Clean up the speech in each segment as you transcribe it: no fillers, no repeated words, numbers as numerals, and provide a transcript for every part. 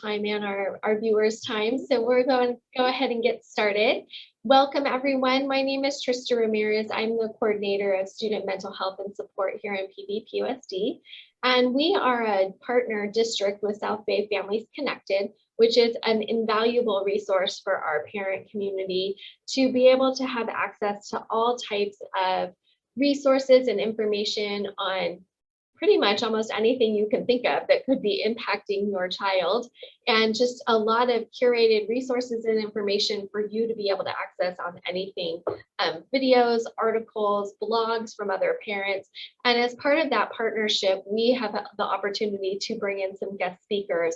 time and our viewers' time. So we're going to go ahead and get started. Welcome, everyone. My name is Trista Ramirez. I'm the coordinator of student mental health and support here in PBPUSD. And we are a partner district with South Bay Families Connected, which is an invaluable resource for our parent community to be able to have access to all types of resources and information on pretty much almost anything you can think of that could be impacting your child, and just a lot of curated resources and information for you to be able to access on anything, videos, articles, blogs from other parents. And as part of that partnership, we have the opportunity to bring in some guest speakers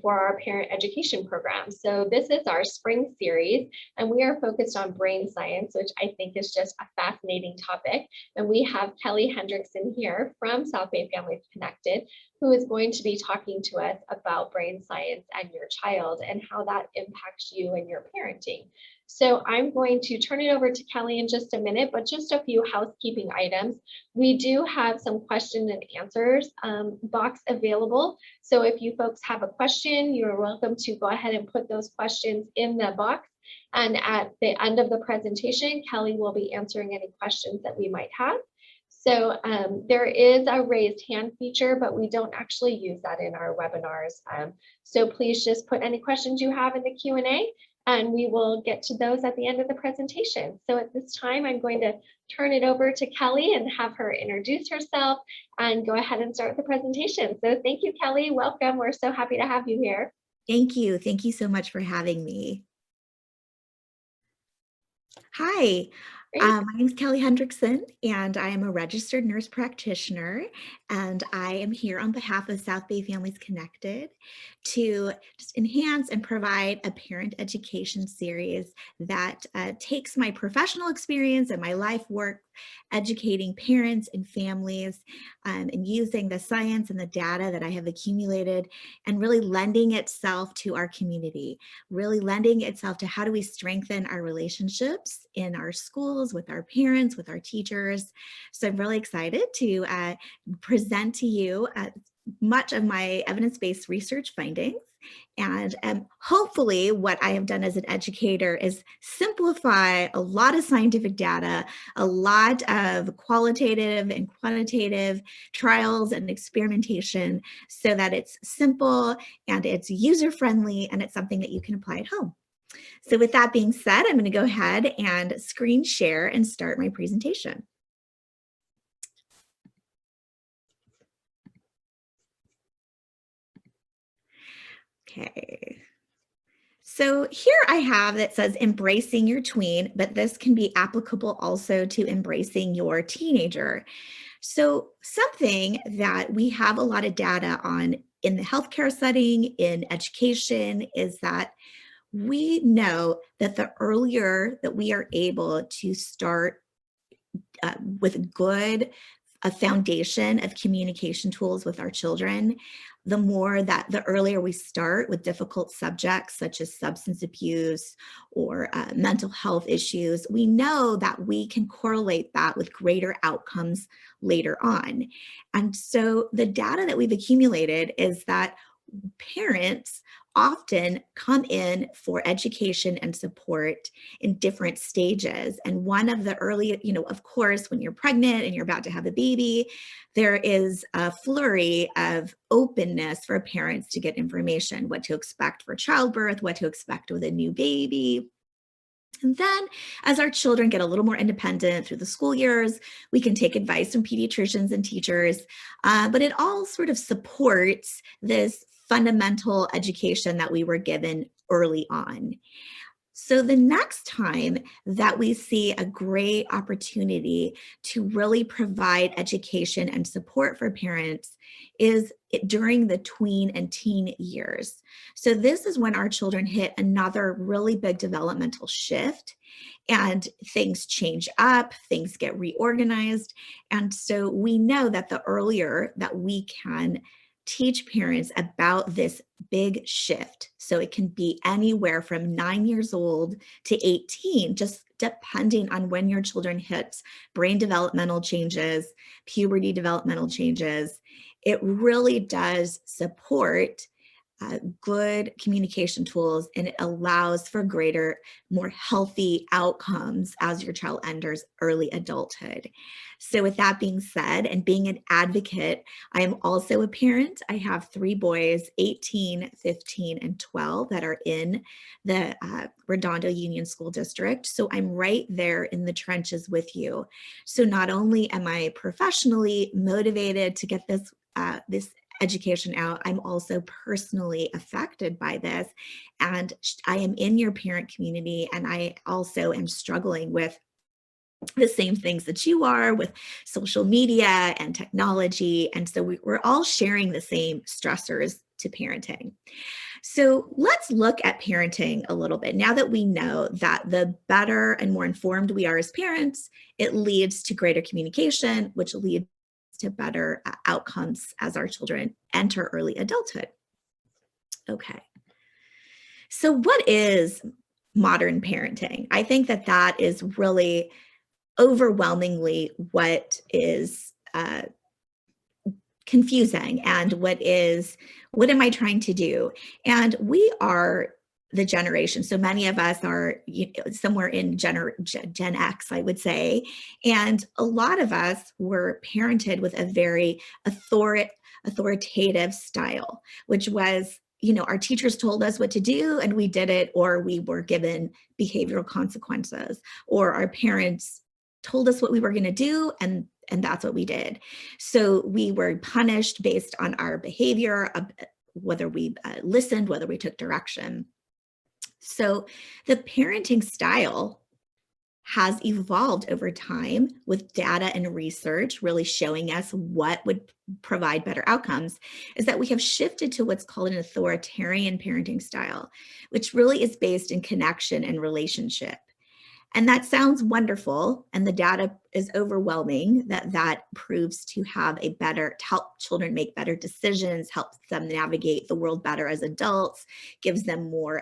for our parent education program. So this is our spring series, and we are focused on brain science, which I think is just a fascinating topic. And we have Kelly Hendrickson here from South Bay Families Connected, who is going to be talking to us about brain science and your child and how that impacts you and your parenting. So I'm going to turn it over to Kelly in just a minute, but just a few housekeeping items. We do have some question and answers box available. So if you folks have a question, you're welcome to go ahead and put those questions in the box. And at the end of the presentation, Kelly will be answering any questions that we might have. So there is a raised hand feature, but we don't actually use that in our webinars. So please just put any questions you have in the Q&A, and we will get to those at the end of the presentation. So at this time, I'm going to turn it over to Kelly and have her introduce herself and go ahead and start the presentation. So thank you, Kelly. Welcome. We're so happy to have you here. Thank you. Thank you so much for having me. Hi, my name is Kelly Hendrickson, and I am a registered nurse practitioner, and I am here on behalf of South Bay Families Connected to just enhance and provide a parent education series that takes my professional experience and my life work educating parents and families and using the science and the data that I have accumulated and really lending itself to our community, really lending itself to how do we strengthen our relationships in our schools, with our parents, with our teachers. So I'm really excited to present to you much of my evidence-based research findings. And hopefully what I have done as an educator is simplify a lot of scientific data, a lot of qualitative and quantitative trials and experimentation so that it's simple and it's user-friendly and it's something that you can apply at home. So with that being said, I'm going to go ahead and screen share and start my presentation. Okay, so here I have that says embracing your tween, but this can be applicable also to embracing your teenager. So something that we have a lot of data on in the healthcare setting, in education, is that we know that the earlier that we are able to start with a foundation of communication tools with our children, the earlier we start with difficult subjects such as substance abuse or mental health issues, we know that we can correlate that with greater outcomes later on. And so the data that we've accumulated is that parents often come in for education and support in different stages. And one of the early, of course, when you're pregnant and you're about to have a baby, there is a flurry of openness for parents to get information, what to expect for childbirth, what to expect with a new baby. And then as our children get a little more independent through the school years, we can take advice from pediatricians and teachers, but it all sort of supports this fundamental education that we were given early on. So the next time that we see a great opportunity to really provide education and support for parents is during the tween and teen years. So this is when our children hit another really big developmental shift and things change up, things get reorganized. And so we know that the earlier that we can teach parents about this big shift. So it can be anywhere from 9 years old to 18, just depending on when your children hit brain developmental changes, puberty developmental changes. It really does support good communication tools, and it allows for greater, more healthy outcomes as your child enters early adulthood. So with that being said, and being an advocate, I am also a parent. I have 3 boys, 18, 15, and 12, that are in the Redondo Union School District. So I'm right there in the trenches with you. So not only am I professionally motivated to get this education out, I'm also personally affected by this. And I am in your parent community, and I also am struggling with the same things that you are with social media and technology. And so we're all sharing the same stressors to parenting. So let's look at parenting a little bit. Now that we know that the better and more informed we are as parents, it leads to greater communication, which leads to better outcomes as our children enter early adulthood. Okay. So what is modern parenting? I think that that is really overwhelmingly what is confusing, and what am I trying to do? And we are the generation, so many of us are somewhere in Gen X, I would say, and a lot of us were parented with a very authoritative style, which was, our teachers told us what to do and we did it, or we were given behavioral consequences, or our parents told us what we were going to do, and that's what we did. So we were punished based on our behavior, whether we listened, whether we took direction. So the parenting style has evolved over time, with data and research really showing us what would provide better outcomes, is that we have shifted to what's called an authoritarian parenting style, which really is based in connection and relationship. And that sounds wonderful, and the data is overwhelming that proves to have to help children make better decisions, helps them navigate the world better as adults, gives them more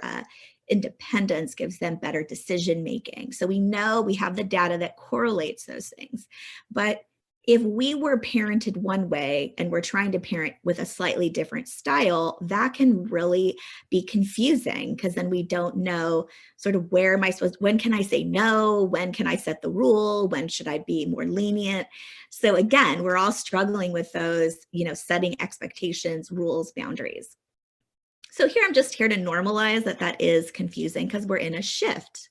independence, gives them better decision making. So we know we have the data that correlates those things. But if we were parented one way and we're trying to parent with a slightly different style, that can really be confusing, because then we don't know sort of when can I say no? When can I set the rule? When should I be more lenient? So again, we're all struggling with those, setting expectations, rules, boundaries. So here, I'm just here to normalize that is confusing, because we're in a shift.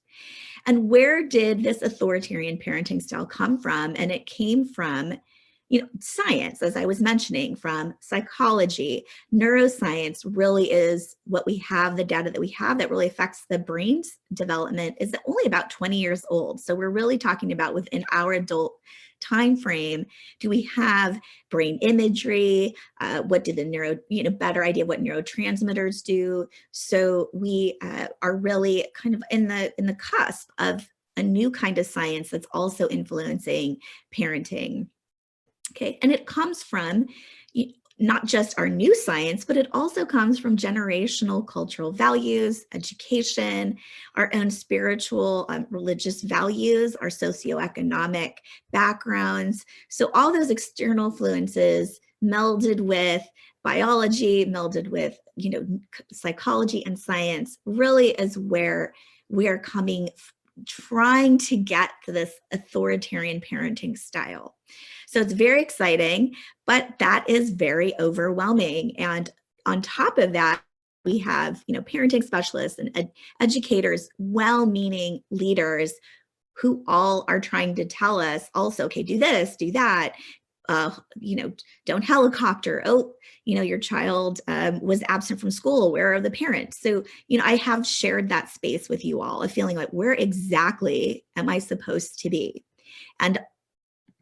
And where did this authoritarian parenting style come from? And it came from, science, as I was mentioning, from psychology. Neuroscience really is what we have, the data that we have that really affects the brain's development is only about 20 years old. So we're really talking about within our adult time frame, do we have brain imagery? What do the better idea of what neurotransmitters do? So we are really kind of in the cusp of a new kind of science that's also influencing parenting. Okay, and it comes from not just our new science, but it also comes from generational cultural values, education, our own spiritual, religious values, our socioeconomic backgrounds. So all those external influences melded with biology, melded with, psychology and science, really is where we are trying to get to this authoritarian parenting style. So it's very exciting, but that is very overwhelming. And on top of that, we have, parenting specialists and educators, well-meaning leaders who all are trying to tell us also, okay, do this, do that, don't helicopter. Oh, your child was absent from school. Where are the parents? So, I have shared that space with you all of feeling like, where exactly am I supposed to be? And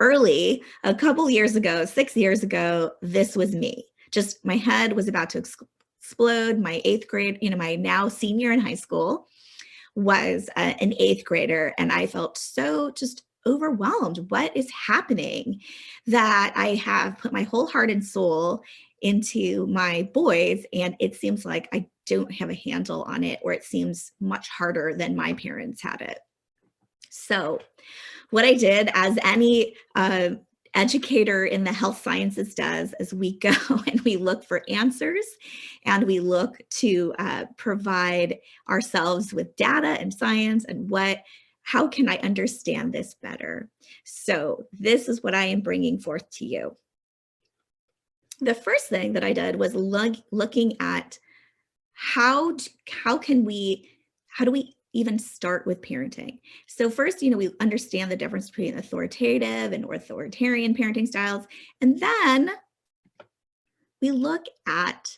early, a couple years ago, 6 years ago, this was me. Just my head was about to explode. My 8th grade, my now senior in high school was an 8th grader. And I felt so just overwhelmed. What is happening that I have put my whole heart and soul into my boys, and it seems like I don't have a handle on it, or it seems much harder than my parents had it. So what I did, as any educator in the health sciences does as we go and we look for answers and we look to provide ourselves with data and science and how can I understand this better? So this is what I am bringing forth to you. The first thing that I did was looking at how do we even start with parenting? So first, we understand the difference between authoritative and authoritarian parenting styles. And then we look at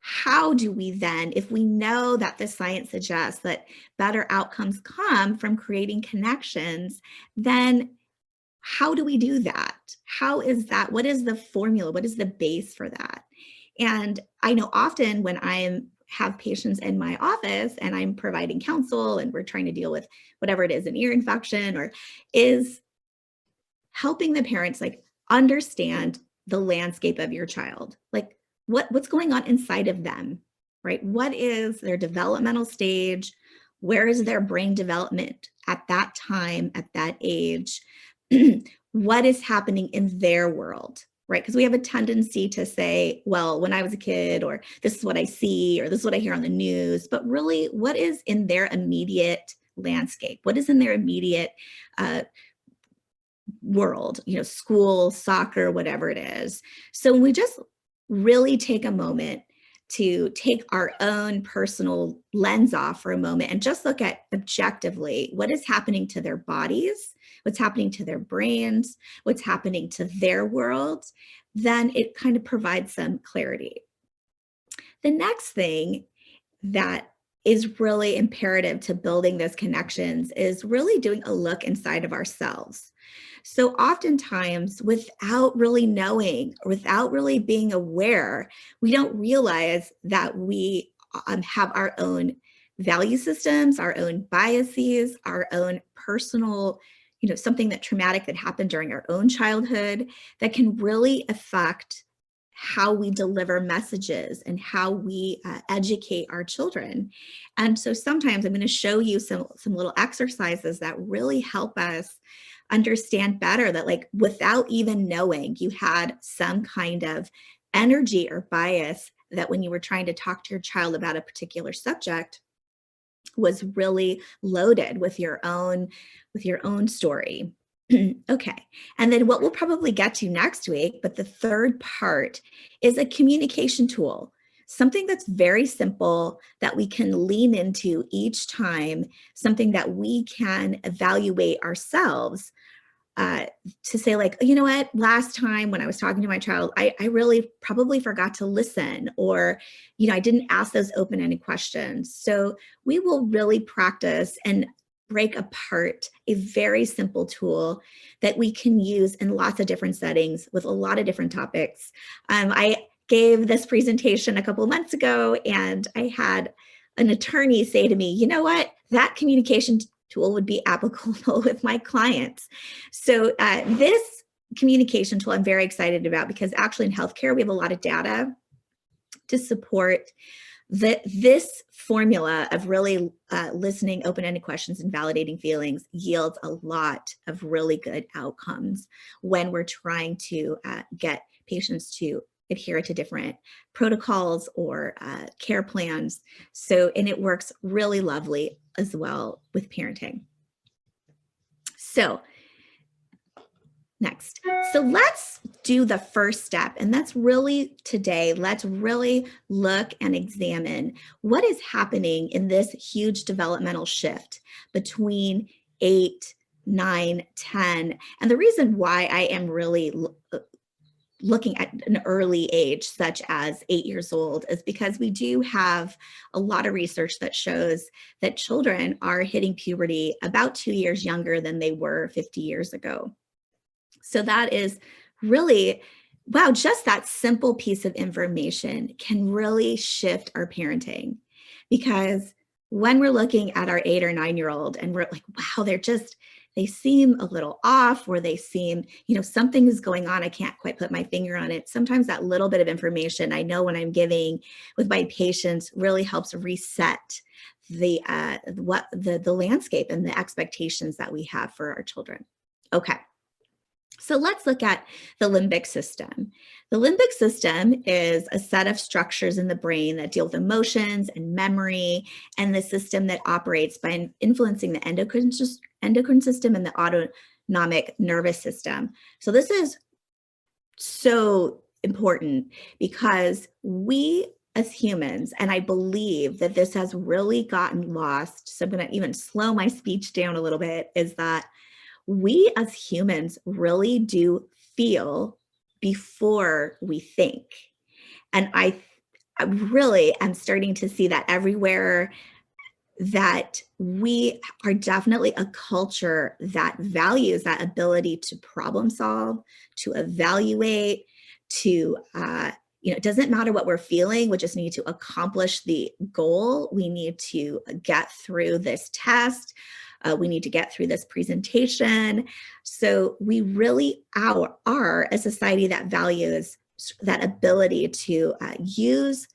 how do we then, if we know that the science suggests that better outcomes come from creating connections, then how do we do that? How is that? What is the formula? What is the base for that? And I know often when I have patients in my office and I'm providing counsel and we're trying to deal with whatever it is, an ear infection, or is helping the parents like understand the landscape of your child, like what's going on inside of them, right? What is their developmental stage? Where is their brain development at that time, at that age? What is happening in their world, right? Because we have a tendency to say, well, when I was a kid, or this is what I see, or this is what I hear on the news, but really what is in their immediate landscape? What is in their immediate world, school, soccer, whatever it is. So we just really take a moment to take our own personal lens off for a moment and just look at objectively what is happening to their bodies, what's happening to their brains, what's happening to their world, then it kind of provides some clarity. The next thing that is really imperative to building those connections is really doing a look inside of ourselves. So oftentimes, without really knowing, or without really being aware, we don't realize that we have our own value systems, our own biases, our own personal, something that traumatic that happened during our own childhood that can really affect how we deliver messages and how we educate our children. And so sometimes I'm going to show you some little exercises that really help us understand better that, like, without even knowing, you had some kind of energy or bias that when you were trying to talk to your child about a particular subject was really loaded with your own story. Okay. And then what we'll probably get to next week, but the third part is a communication tool, something that's very simple that we can lean into each time, something that we can evaluate ourselves to say, like, you know what, last time when I was talking to my child, I really probably forgot to listen, or, I didn't ask those open-ended questions. So we will really practice and break apart a very simple tool that we can use in lots of different settings with a lot of different topics. I gave this presentation a couple of months ago, and I had an attorney say to me, you know what, that communication tool would be applicable with my clients. So this communication tool I'm very excited about, because actually in healthcare, we have a lot of data to support this formula of really listening, open-ended questions, and validating feelings yields a lot of really good outcomes when we're trying to get patients to adhere to different protocols or care plans. So, and it works really lovely as well with parenting. So next, so let's do the first step, and that's really today, let's really look and examine what is happening in this huge developmental shift between 8, 9, 10. And the reason why I am really looking at an early age, such as 8 years old, is because we do have a lot of research that shows that children are hitting puberty about 2 years younger than they were 50 years ago. So that is really, wow, just that simple piece of information can really shift our parenting. Because when we're looking at our 8 or 9-year-old and we're like, wow, they seem a little off, or they seem, something is going on, I can't quite put my finger on it. Sometimes that little bit of information I know when I'm giving with my patients really helps reset the landscape and the expectations that we have for our children. Okay. So let's look at the limbic system. The limbic system is a set of structures in the brain that deal with emotions and memory, and the system that operates by influencing the endocrine system and the autonomic nervous system. So this is so important because we as humans, and I believe that this has really gotten lost, so I'm going to even slow my speech down a little bit, is that we as humans really do feel before we think. And I really am starting to see that everywhere, that we are definitely a culture that values that ability to problem solve, to evaluate, to, it doesn't matter what we're feeling, we just need to accomplish the goal. We need to get through this test. We need to get through this presentation. So we really are a society that values that ability to use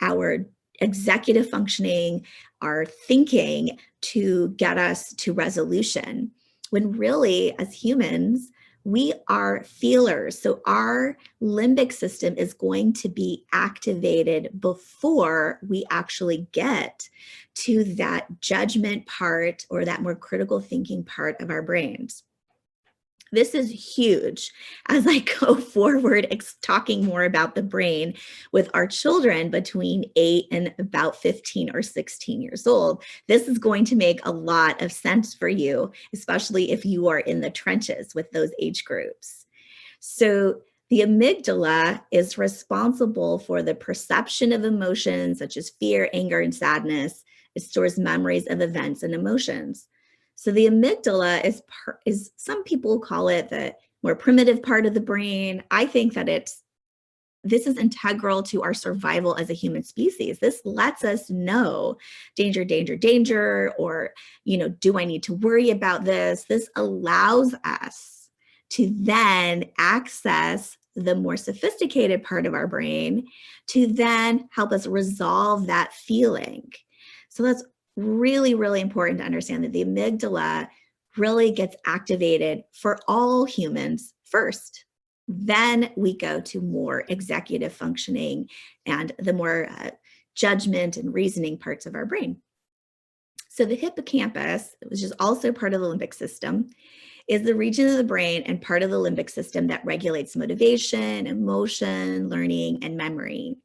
our executive functioning, our thinking to get us to resolution, when really as humans, we are feelers. So our limbic system is going to be activated before we actually get to that judgment part or that more critical thinking part of our brains. This is huge as I go forward talking more about the brain with our children between 8 and about 15 or 16 years old. This is going to make a lot of sense for you, especially if you are in the trenches with those age groups. So the amygdala is responsible for the perception of emotions such as fear, anger, and sadness. It stores memories of events and emotions. So the amygdala is some people call it the more primitive part of the brain. I think that this is integral to our survival as a human species. This lets us know danger, danger, danger, or, do I need to worry about this? This allows us to then access the more sophisticated part of our brain to then help us resolve that feeling. So that's really, really important to understand that the amygdala really gets activated for all humans first. Then we go to more executive functioning and the more judgment and reasoning parts of our brain. So the hippocampus, which is also part of the limbic system, is the region of the brain and part of the limbic system that regulates motivation, emotion, learning, and memory.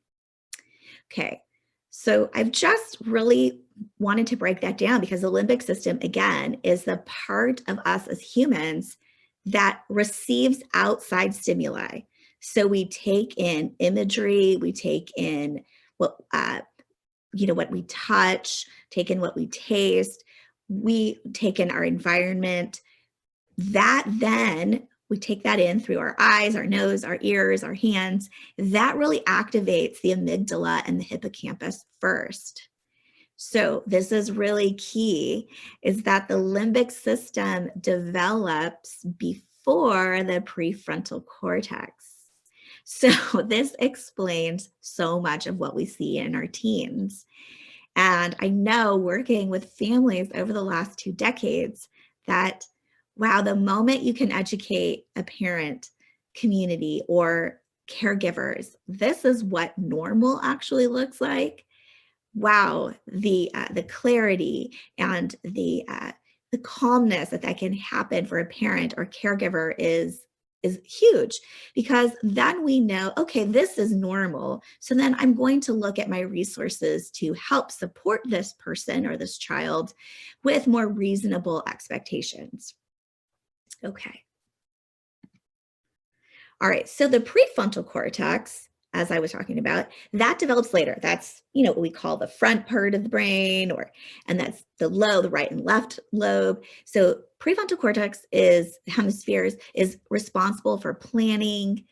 Okay, so I've just really wanted to break that down because the limbic system, again, is the part of us as humans that receives outside stimuli. So we take in imagery, we take in what we touch, take in what we taste, we take in our environment. That then we take that in through our eyes, our nose, our ears, our hands. That really activates the amygdala and the hippocampus first. So this is really key, is that the limbic system develops before the prefrontal cortex. So this explains so much of what we see in our teens. And I know working with families over the last 2 decades that, wow, the moment you can educate a parent, community, or caregivers, this is what normal actually looks like. Wow, the clarity and the calmness that can happen for a parent or caregiver is huge, because then we know, okay, this is normal. So then I'm going to look at my resources to help support this person or this child with more reasonable expectations. Okay. All right, so the prefrontal cortex, as I was talking about, that develops later. That's, what we call the front part of the brain, and that's the right and left lobe. So prefrontal cortex hemispheres is responsible for planning,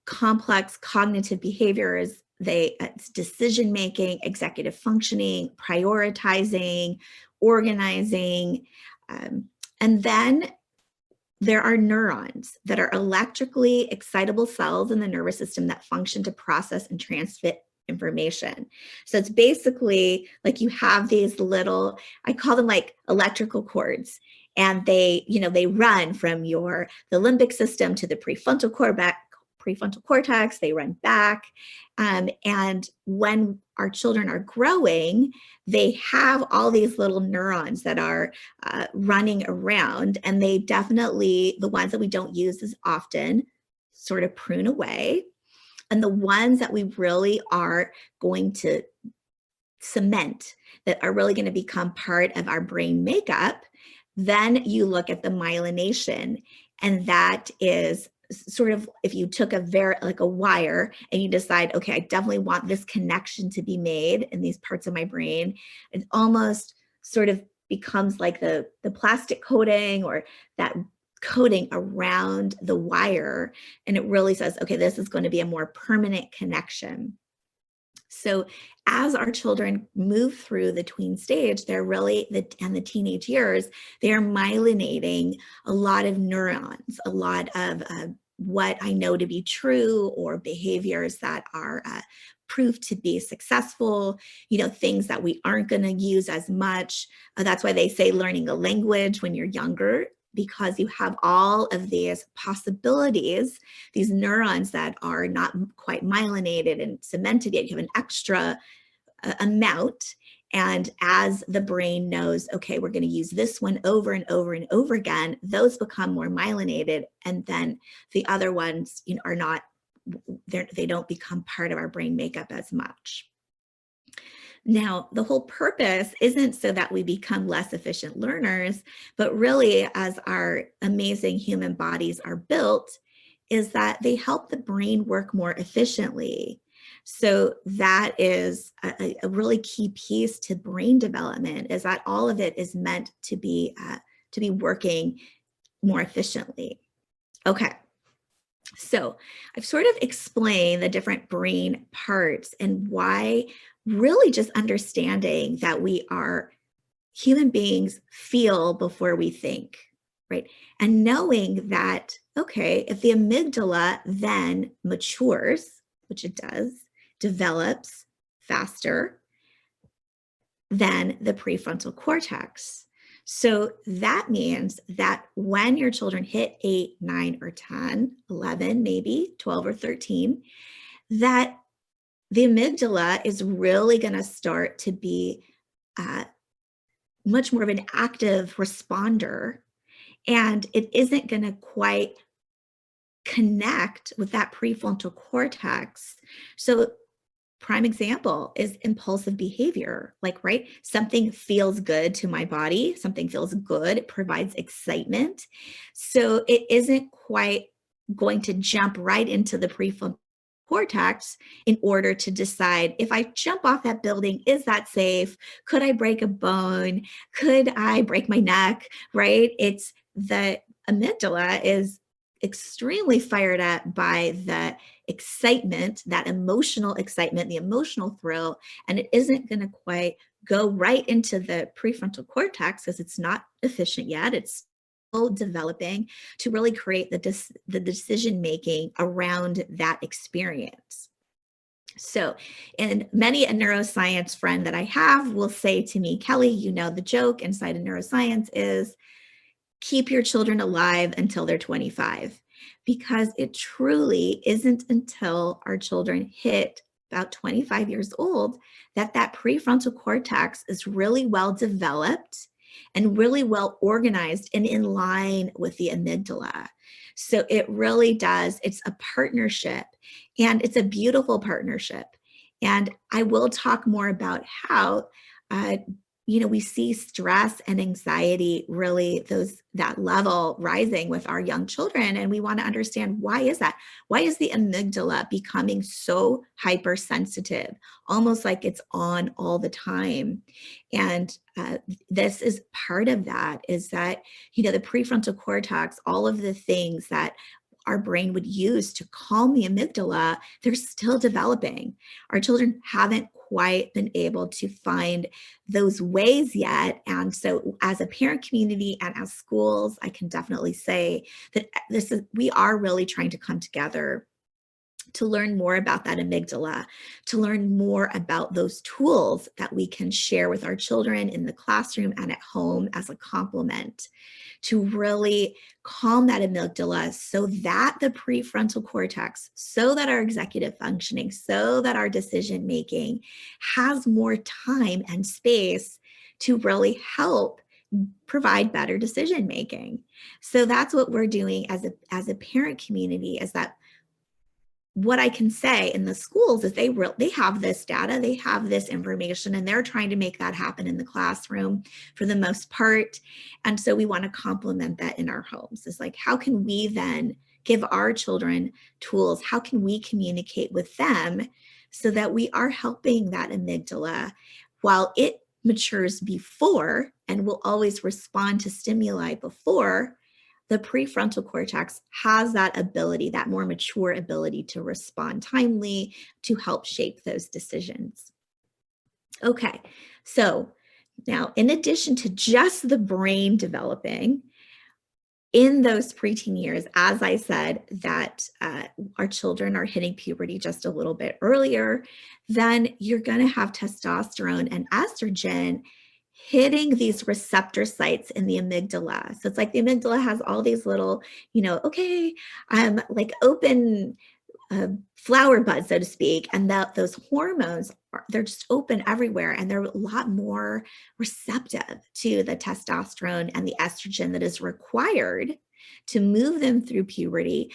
complex cognitive behaviors. It's decision making, executive functioning, prioritizing, organizing, and then there are neurons that are electrically excitable cells in the nervous system that function to process and transmit information. So it's basically like you have these little, I call them like electrical cords, and they run from the limbic system to the prefrontal cortex, they run back. And when our children are growing, they have all these little neurons that are running around, and they definitely, the ones that we don't use as often, sort of prune away. And the ones that we really are going to cement, that are really going to become part of our brain makeup, then you look at the myelination. And that is sort of, if you took like a wire and you decide, okay, I definitely want this connection to be made in these parts of my brain, it almost sort of becomes like the plastic coating or that coating around the wire. And it really says, okay, this is going to be a more permanent connection. So as our children move through the tween stage, they're really, and the teenage years, they are myelinating a lot of neurons, a lot of what I know to be true, or behaviors that are proved to be successful, things that we aren't going to use as much. That's why they say learning a language when you're younger, because you have all of these possibilities, these neurons that are not quite myelinated and cemented yet. You have an extra amount. And as the brain knows, okay, we're going to use this one over and over and over again, those become more myelinated. And then the other ones, are not, they don't become part of our brain makeup as much. Now, the whole purpose isn't so that we become less efficient learners, but really, as our amazing human bodies are built, is that they help the brain work more efficiently. So that is a really key piece to brain development, is that all of it is meant to be working more efficiently. Okay. So I've sort of explained the different brain parts and why really just understanding that we are human beings feel before we think, right? And knowing that, okay, if the amygdala then matures, which it does, develops faster than the prefrontal cortex. So that means that when your children hit 8, 9, or 10, 11, maybe 12 or 13, that the amygdala is really going to start to be much more of an active responder, and it isn't going to quite connect with that prefrontal cortex. So prime example is impulsive behavior, right? Something feels good to my body, something feels good, it provides excitement. So it isn't quite going to jump right into the prefrontal cortex in order to decide, if I jump off that building, is that safe? Could I break a bone? Could I break my neck, right? It's the amygdala is extremely fired up by the excitement, that emotional excitement, the emotional thrill, and it isn't going to quite go right into the prefrontal cortex because it's not efficient yet. It's still developing to really create the decision making around that experience. So, and many a neuroscience friend that I have will say to me, Kelly, the joke inside of neuroscience is keep your children alive until they're 25, because it truly isn't until our children hit about 25 years old that prefrontal cortex is really well developed and really well organized and in line with the amygdala. So it really does, it's a partnership, and it's a beautiful partnership. And I will talk more about how we see stress and anxiety, really that level rising with our young children. And we want to understand, why is that? Why is the amygdala becoming so hypersensitive, almost like it's on all the time? And this is part of that, is that, the prefrontal cortex, all of the things that our brain would use to calm the amygdala, they're still developing. Our children haven't quite been able to find those ways yet. And so as a parent community and as schools, I can definitely say that we are really trying to come together to learn more about that amygdala, to learn more about those tools that we can share with our children in the classroom and at home as a complement, to really calm that amygdala so that the prefrontal cortex, so that our executive functioning, so that our decision making has more time and space to really help provide better decision making. So that's what we're doing as a parent community, is that what I can say in the schools is they have this data, they have this information, and they're trying to make that happen in the classroom for the most part. And so we want to complement that in our homes. It's like, how can we then give our children tools? How can we communicate with them so that we are helping that amygdala while it matures before and will always respond to stimuli before? The prefrontal cortex has that ability, that more mature ability to respond timely, to help shape those decisions. Okay, so now in addition to just the brain developing, in those preteen years, as I said, that our children are hitting puberty just a little bit earlier, then you're going to have testosterone and estrogen hitting these receptor sites in the amygdala. So it's like the amygdala has all these little, okay, like open flower buds, so to speak, and that those hormones they're just open everywhere, and they're a lot more receptive to the testosterone and the estrogen that is required to move them through puberty.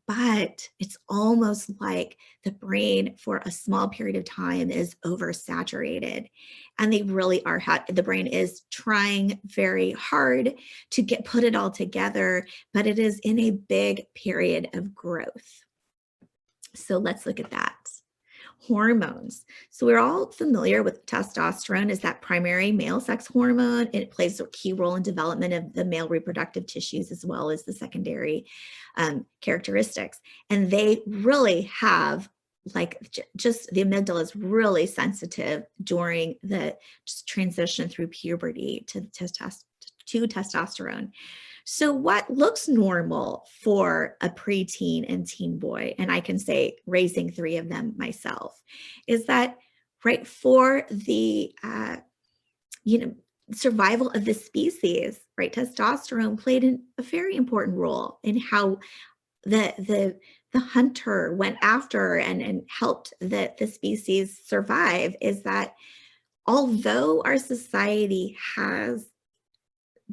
But it's almost like the brain for a small period of time is oversaturated, and they really are the brain is trying very hard to put it all together, but it is in a big period of growth. So let's look at that. Hormones. So we're all familiar with testosterone as that primary male sex hormone. It plays a key role in development of the male reproductive tissues as well as the secondary characteristics. And they really have just the amygdala is really sensitive during the transition through puberty to testosterone. So what looks normal for a preteen and teen boy, and I can say raising 3 of them myself, is that right for the survival of the species, right? Testosterone played a very important role in how the hunter went after and helped the species survive. Is that although our society has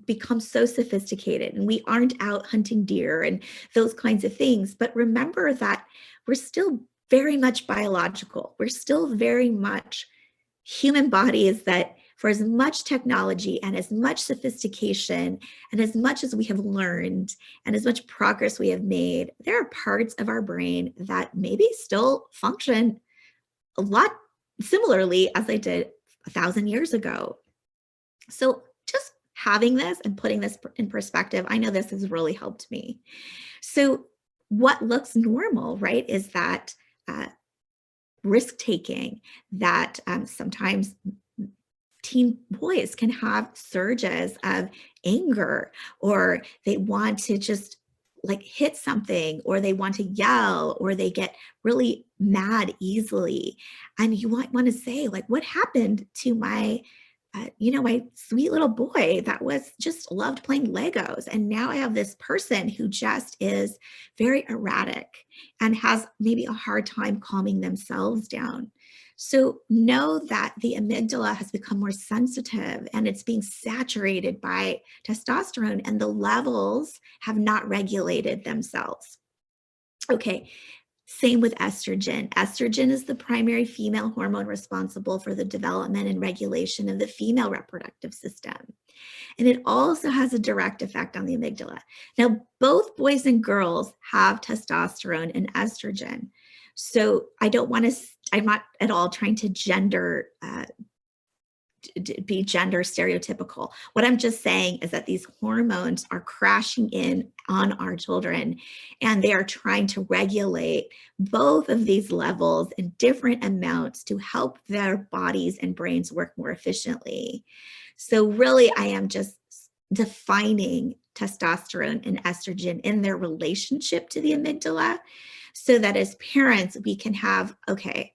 become so sophisticated and we aren't out hunting deer and those kinds of things, but remember that we're still very much biological. We're still very much human bodies that, for as much technology and as much sophistication and as much as we have learned and as much progress we have made, there are parts of our brain that maybe still function a lot similarly as they did 1,000 years ago. So just having this and putting this in perspective, I know this has really helped me. So what looks normal, right, is that risk-taking, that sometimes teen boys can have surges of anger, or they want to just hit something, or they want to yell, or they get really mad easily. And you might want to say, what happened to my my sweet little boy that was just loved playing Legos. And now I have this person who just is very erratic and has maybe a hard time calming themselves down. So know that the amygdala has become more sensitive and it's being saturated by testosterone, and the levels have not regulated themselves. Okay. Same with estrogen. Estrogen is the primary female hormone responsible for the development and regulation of the female reproductive system. And it also has a direct effect on the amygdala. Now, both boys and girls have testosterone and estrogen. So I'm not at all trying to be gender stereotypical. What I'm just saying is that these hormones are crashing in on our children, and they are trying to regulate both of these levels in different amounts to help their bodies and brains work more efficiently. So really, I am just defining testosterone and estrogen in their relationship to the amygdala. so that as parents, we can have, okay,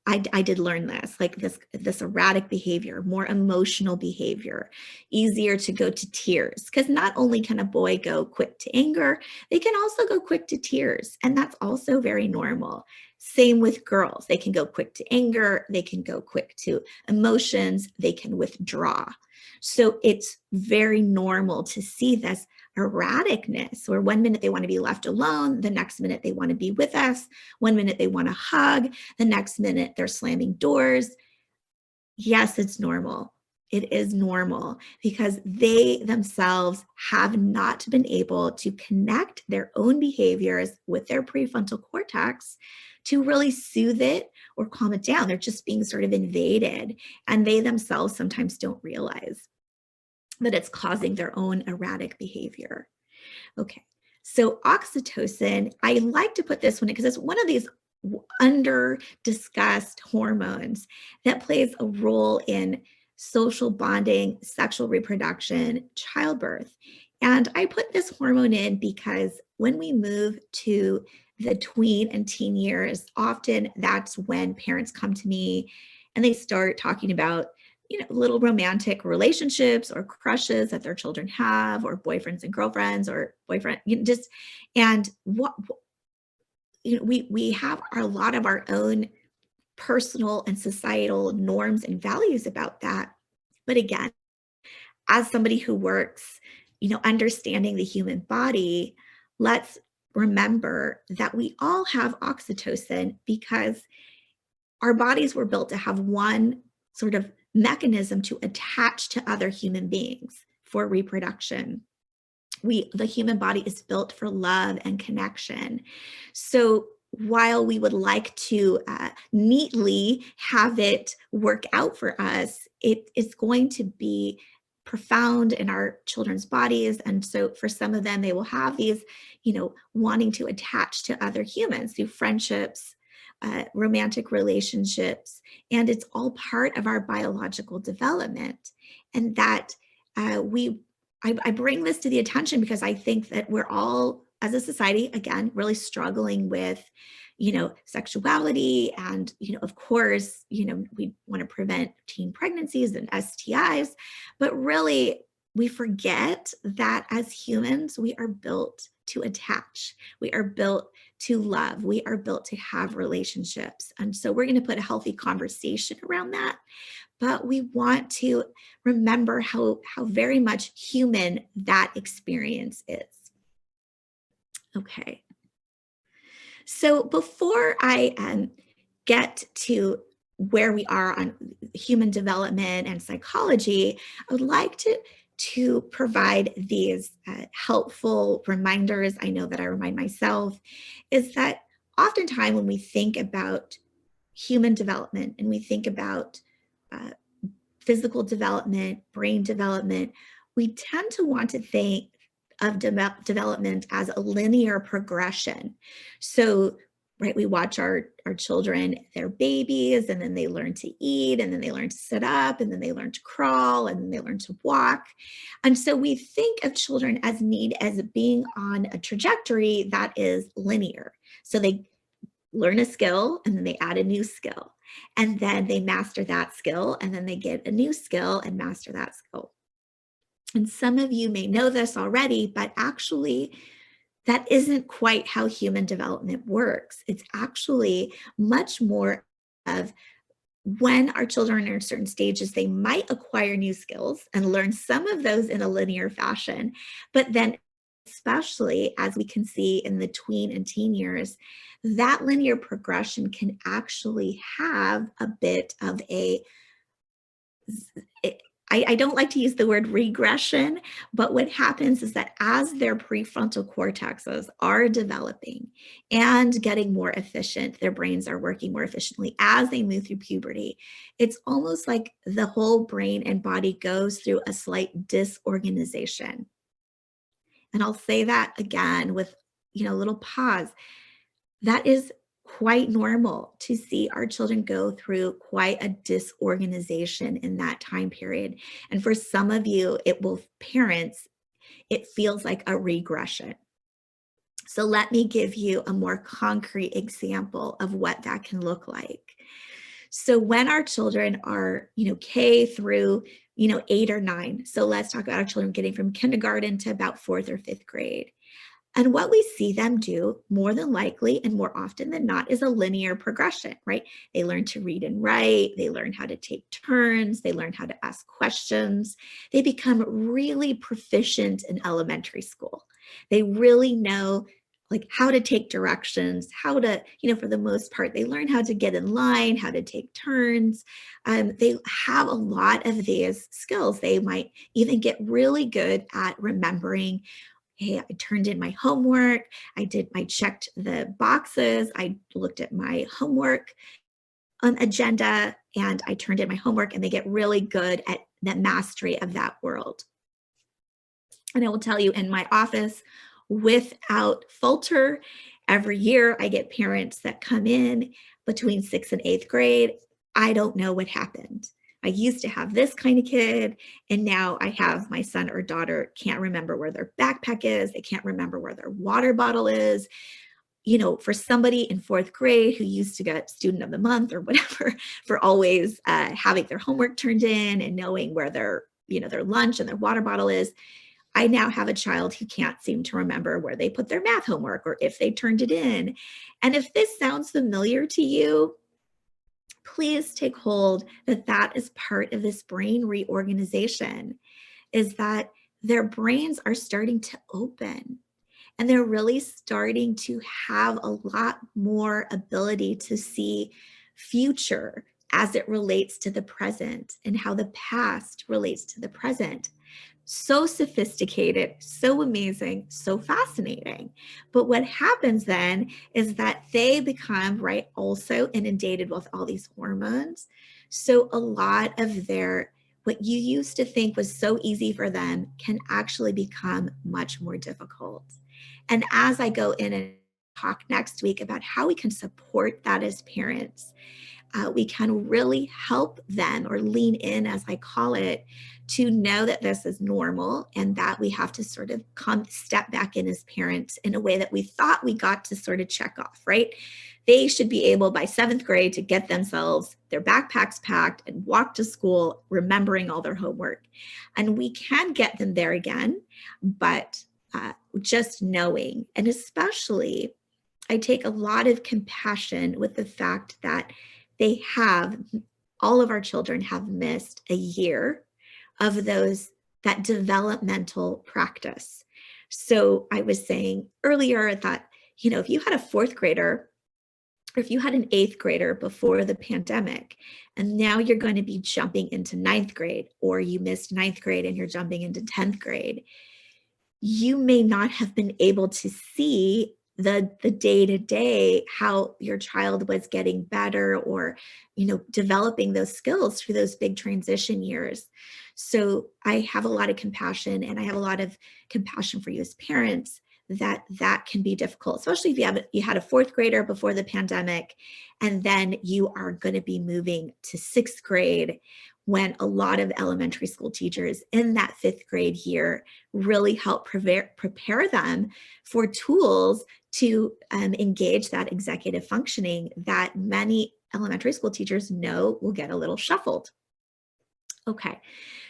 I did learn this, like this erratic behavior, more emotional behavior, easier to go to tears. Because not only can a boy go quick to anger, they can also go quick to tears. And that's also very normal. Same with girls. They can go quick to anger, they can go quick to emotions, they can withdraw. So it's very normal to see this erraticness, where one minute they want to be left alone, the next minute they want to be with us, one minute they want to hug, the next minute they're slamming doors. Yes, it's normal. It is normal because they themselves have not been able to connect their own behaviors with their prefrontal cortex to really soothe it or calm it down. They're just being sort of invaded, and they themselves sometimes don't realize that it's causing their own erratic behavior. Okay, so oxytocin, I like to put this one because it's one of these under discussed hormones that plays a role in social bonding, sexual reproduction, childbirth. And I put this hormone in because when we move to the tween and teen years, often that's when parents come to me and they start talking about, little romantic relationships or crushes that their children have, or boyfriends and girlfriends, or boyfriend, just, and what, we have a lot of our own personal and societal norms and values about that. But again, as somebody who works, understanding the human body, let's remember that we all have oxytocin because our bodies were built to have one sort of mechanism to attach to other human beings for reproduction. The human body is built for love and connection. So while we would like to neatly have it work out for us, it is going to be profound in our children's bodies. And so for some of them, they will have these, wanting to attach to other humans through friendships, romantic relationships, and it's all part of our biological development. And that I bring this to the attention because I think that we're all, as a society, again, really struggling with, sexuality. And, of course, we want to prevent teen pregnancies and STIs, but really we forget that as humans, we are built to attach. We are built to love. We are built to have relationships. And so we're going to put a healthy conversation around that. But we want to remember how very much human that experience is. Okay. So before I get to where we are on human development and psychology, I would like to provide these helpful reminders. I know that I remind myself, is that oftentimes when we think about human development and we think about physical development, brain development, we tend to want to think of development as a linear progression. So, right, we watch our children, they're babies, and then they learn to eat, and then they learn to sit up, and then they learn to crawl, and then they learn to walk. And so we think of children as being on a trajectory that is linear. So they learn a skill, and then they add a new skill, and then they master that skill, and then they get a new skill and master that skill. And some of you may know this already, but actually that isn't quite how human development works. It's actually much more of when our children are in certain stages, they might acquire new skills and learn some of those in a linear fashion. But then, especially as we can see in the tween and teen years, that linear progression can actually have a bit of I don't like to use the word regression, but what happens is that as their prefrontal cortexes are developing and getting more efficient, their brains are working more efficiently as they move through puberty. It's almost like the whole brain and body goes through a slight disorganization. And I'll say that again with, a little pause. That is quite normal to see our children go through quite a disorganization in that time period. And for some of you, parents, it feels like a regression. So let me give you a more concrete example of what that can look like. So when our children are, K through, 8 or 9. So let's talk about our children getting from kindergarten to about 4th or 5th grade. And what we see them do more than likely and more often than not is a linear progression, right? They learn to read and write, they learn how to take turns, they learn how to ask questions. They become really proficient in elementary school. They really know like how to take directions, how to, for the most part, they learn how to get in line, how to take turns. They have a lot of these skills. They might even get really good at remembering, hey, I turned in my homework. I checked the boxes. I looked at my homework agenda and I turned in my homework, and they get really good at the mastery of that world. And I will tell you, in my office, without falter, every year I get parents that come in between 6th and 8th grade. I don't know what happened. I used to have this kind of kid, and now I have my son or daughter can't remember where their backpack is. They can't remember where their water bottle is. For somebody in 4th grade who used to get student of the month or whatever for always having their homework turned in and knowing where their lunch and their water bottle is, I now have a child who can't seem to remember where they put their math homework or if they turned it in. And if this sounds familiar to you, please take hold that that is part of this brain reorganization, is that their brains are starting to open and they're really starting to have a lot more ability to see future as it relates to the present and how the past relates to the present. So sophisticated, so amazing, so fascinating. But what happens then is that they become, right, also inundated with all these hormones. So a lot of what you used to think was so easy for them can actually become much more difficult. And as I go in and talk next week about how we can support that as parents, we can really help them, or lean in, as I call it, to know that this is normal and that we have to sort of step back in as parents in a way that we thought we got to sort of check off, right? They should be able by 7th grade to get themselves their backpacks packed and walk to school, remembering all their homework. And we can get them there again, but just knowing, and especially I take a lot of compassion with the fact that all of our children have missed a year of that developmental practice. So I was saying earlier that, if you had a 4th grader, or if you had an 8th grader before the pandemic, and now you're going to be jumping into 9th grade, or you missed 9th grade and you're jumping into 10th grade, you may not have been able to see the day-to-day how your child was getting better or developing those skills through those big transition years. So I have a lot of compassion, and I have a lot of compassion for you as parents, that can be difficult, especially if you had a 4th grader before the pandemic, and then you are going to be moving to 6th grade when a lot of elementary school teachers in that 5th grade year really help prepare them for tools to engage that executive functioning that many elementary school teachers know will get a little shuffled. Okay,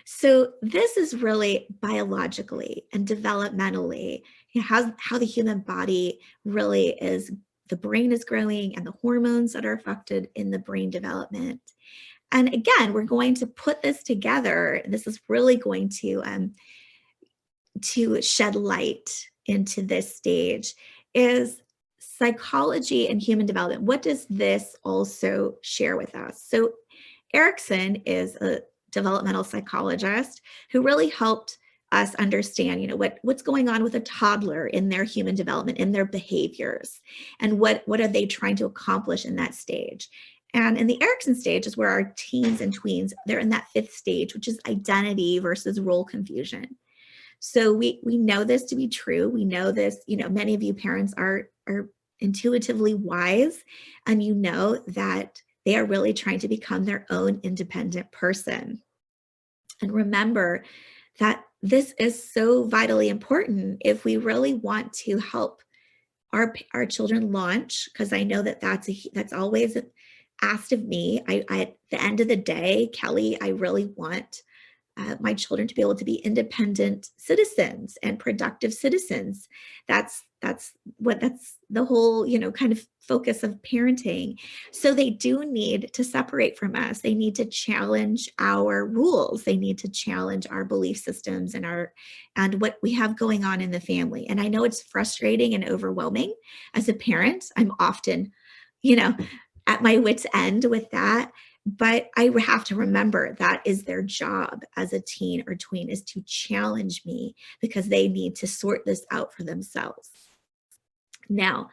so this is really biologically and developmentally, how the human body really is, the brain is growing and the hormones that are affected in the brain development. And again, we're going to put this together. This is really going to shed light into this stage, is psychology and human development. What does this also share with us? So Erickson is a developmental psychologist who really helped us understand, what's going on with a toddler in their human development, in their behaviors, and what are they trying to accomplish in that stage. And in the Erickson stage is where our teens and tweens, they're in that 5th stage, which is identity versus role confusion. So we know this to be true. We know this, many of you parents are intuitively wise, and you know that they are really trying to become their own independent person. And remember that this is so vitally important if we really want to help our children launch, because I know that that's always asked of me. I at the end of the day, Kelly, I really want my children to be able to be independent citizens and productive citizens. That's the whole, kind of focus of parenting. So they do need to separate from us. They need to challenge our rules. They need to challenge our belief systems and what we have going on in the family. And I know it's frustrating and overwhelming as a parent. I'm often, at my wit's end with that. But I have to remember that is their job as a teen or tween, is to challenge me, because they need to sort this out for themselves. Now,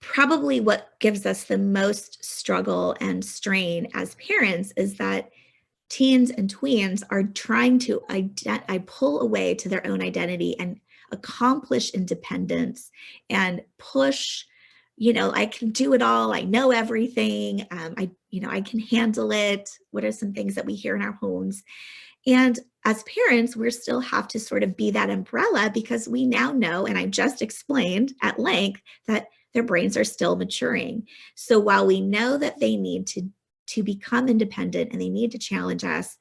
probably what gives us the most struggle and strain as parents is that teens and tweens are trying to pull away to their own identity and accomplish independence and push, I can do it all. I know everything. I can handle it. What are some things that we hear in our homes? And as parents, we still have to sort of be that umbrella, because we now know, and I just explained at length, that their brains are still maturing. So while we know that they need to become independent and they need to challenge us,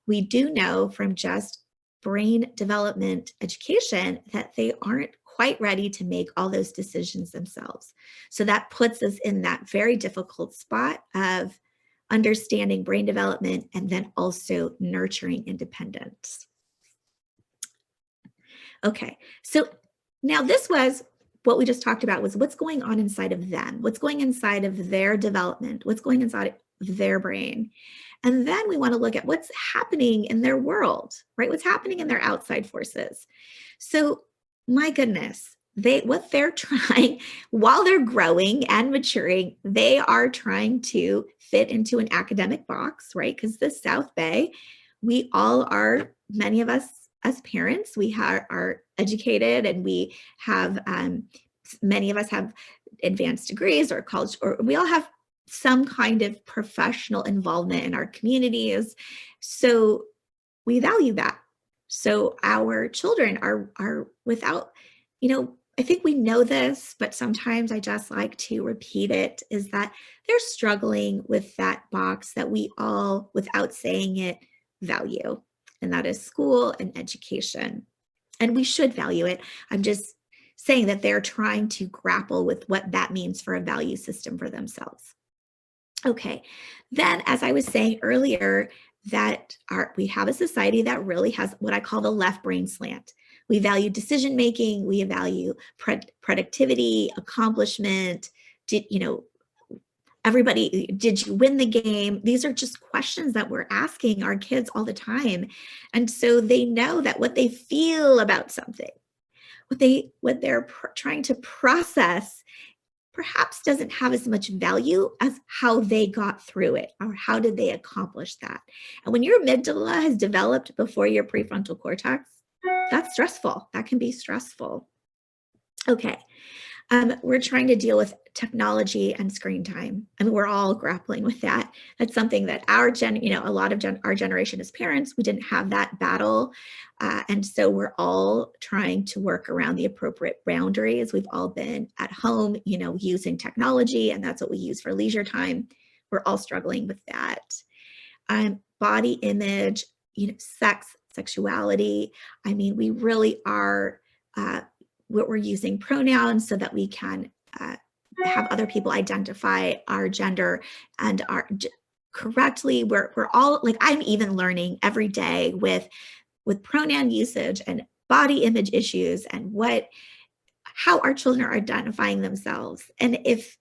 we do know from just brain development education that they aren't quite ready to make all those decisions themselves. So that puts us in that very difficult spot of understanding brain development and then also nurturing independence. Okay, so now this was what we just talked about, was what's going on inside of them, what's going inside of their development, what's going inside of their brain. And then we want to look at what's happening in their world, right? What's happening in their outside forces. So my goodness, what they're trying, while they're growing and maturing, they are trying to fit into an academic box, right? Because the South Bay, we all are, many of us as parents, we are educated, and we have, many of us have advanced degrees or college, or we all have some kind of professional involvement in our communities. So we value that. So our children are without, I think we know this, but sometimes I just like to repeat it, is that they're struggling with that box that we all, without saying it, value. And that is school and education. And we should value it. I'm just saying that they're trying to grapple with what that means for a value system for themselves. Okay, then as I was saying earlier, we have a society that really has what I call the left brain slant. We value decision making, we value productivity, accomplishment. Did you win the game? These are just questions that we're asking our kids all the time. And so they know that what they feel about something, what they're trying to process, perhaps doesn't have as much value as how they got through it, or how did they accomplish that. And when your amygdala has developed before your prefrontal cortex, that's stressful. That can be stressful. Okay. We're trying to deal with technology and screen time. I mean, we're all grappling with that. That's something that a lot of our generation as parents, we didn't have that battle. And so we're all trying to work around the appropriate boundaries. We've all been at home, using technology, and that's what we use for leisure time. We're all struggling with that. Body image, sex, sexuality. I mean, we really are, we're using pronouns so that we can have other people identify our gender and correctly. We're all, like, I'm even learning every day with pronoun usage and body image issues and how our children are identifying themselves. And if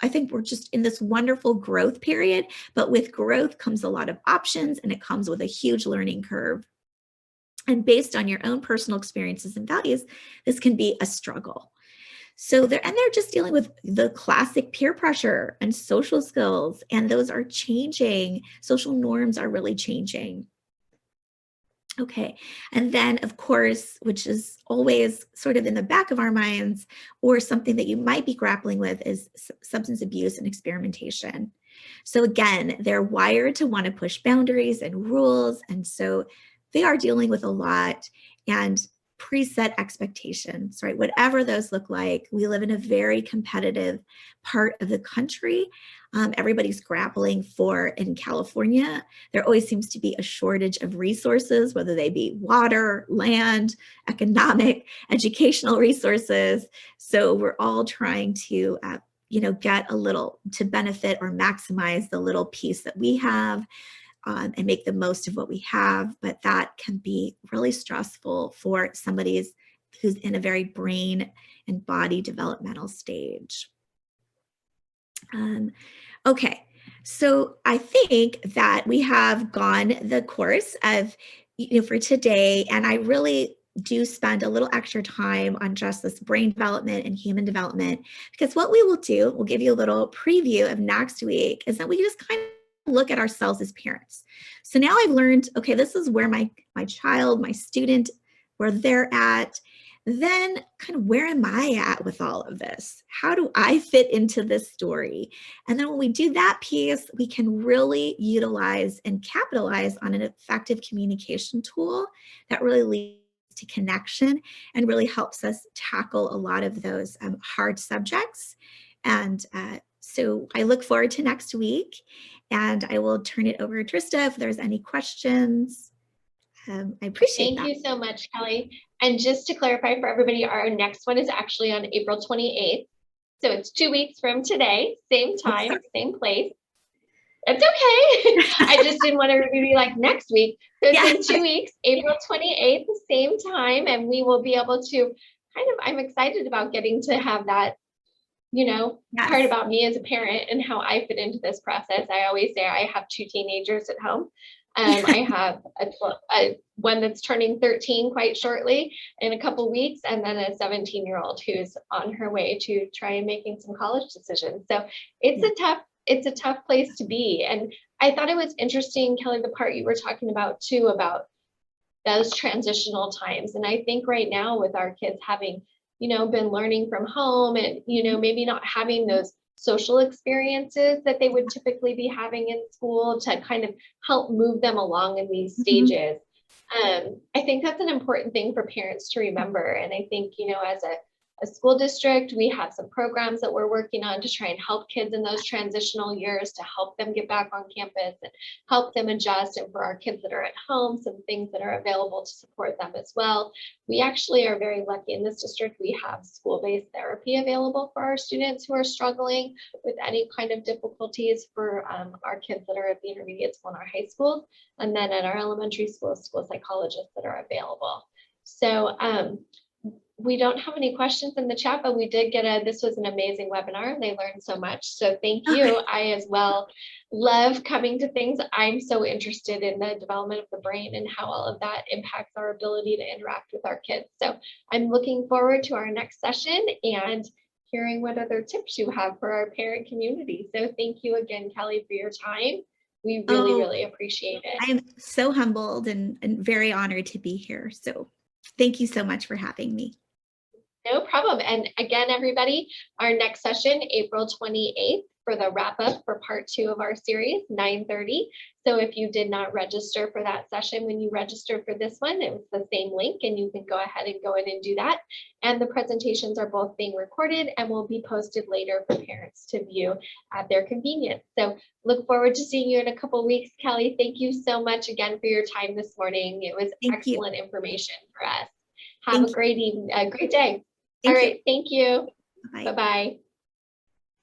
I think we're just in this wonderful growth period, but with growth comes a lot of options, and it comes with a huge learning curve. And based on your own personal experiences and values, this can be a struggle. So they're just dealing with the classic peer pressure and social skills, and those are changing. Social norms are really changing. Okay, and then of course, which is always sort of in the back of our minds, or something that you might be grappling with, is substance abuse and experimentation. So again, they're wired to want to push boundaries and rules, and so they are dealing with a lot. And preset expectations, right? Whatever those look like. We live in a very competitive part of the country. Everybody's grappling for, in California, there always seems to be a shortage of resources, whether they be water, land, economic, educational resources. So we're all trying to, get a little to benefit or maximize the little piece that we have, and make the most of what we have. But that can be really stressful for somebody who's in a very brain and body developmental stage. Okay, so I think that we have gone the course of, for today, and I really do spend a little extra time on just this brain development and human development, because what we will do, we'll give you a little preview of next week, is that we just kind of look at ourselves as parents. So now I've learned, okay, this is where my child, my student, where they're at. Then kind of, where am I at with all of this? How do I fit into this story? And then when we do that piece, we can really utilize and capitalize on an effective communication tool that really leads to connection and really helps us tackle a lot of those hard subjects. And so I look forward to next week, and I will turn it over to Trista if there's any questions. I appreciate that. Thank you so much, Kelly. And just to clarify for everybody, our next one is actually on April 28th. So it's 2 weeks from today, same time, same place. It's okay. I just didn't want to be like next week. So it's in 2 weeks, April 28th, same time. And we will be able to I'm excited about getting to have that, part about me as a parent and how I fit into this process. I always say I have 2 teenagers at home. I have one that's turning 13 quite shortly in a couple weeks, and then a 17-year-old who's on her way to try and making some college decisions. So it's a tough place to be. And I thought it was interesting, Kelly, the part you were talking about too, about those transitional times. And I think right now with our kids having, been learning from home and, maybe not having those social experiences that they would typically be having in school to kind of help move them along in these stages. I think that's an important thing for parents to remember. And I think, as a school district, we have some programs that we're working on to try and help kids in those transitional years, to help them get back on campus and help them adjust. And for our kids that are at home, some things that are available to support them as well. We actually are very lucky in this district. We have school-based therapy available for our students who are struggling with any kind of difficulties, for our kids that are at the intermediate school and our high schools. And then at our elementary schools, school psychologists that are available. So we don't have any questions in the chat, but we did this was an amazing webinar and they learned so much. So thank you. I as well love coming to things. I'm so interested in the development of the brain and how all of that impacts our ability to interact with our kids. So I'm looking forward to our next session and hearing what other tips you have for our parent community. So thank you again, Kelly, for your time. We really, really appreciate it. I'm so humbled and very honored to be here. So thank you so much for having me. No problem. And again, everybody, our next session, April 28th, for the wrap up for part 2 of our series, 9:30. So if you did not register for that session, when you register for this one, it was the same link and you can go ahead and go in and do that. And the presentations are both being recorded and will be posted later for parents to view at their convenience. So look forward to seeing you in a couple of weeks. Kelly, thank you so much again for your time this morning. It was excellent information for us. Have a great evening, a great day. All right. Thank you. Bye-bye.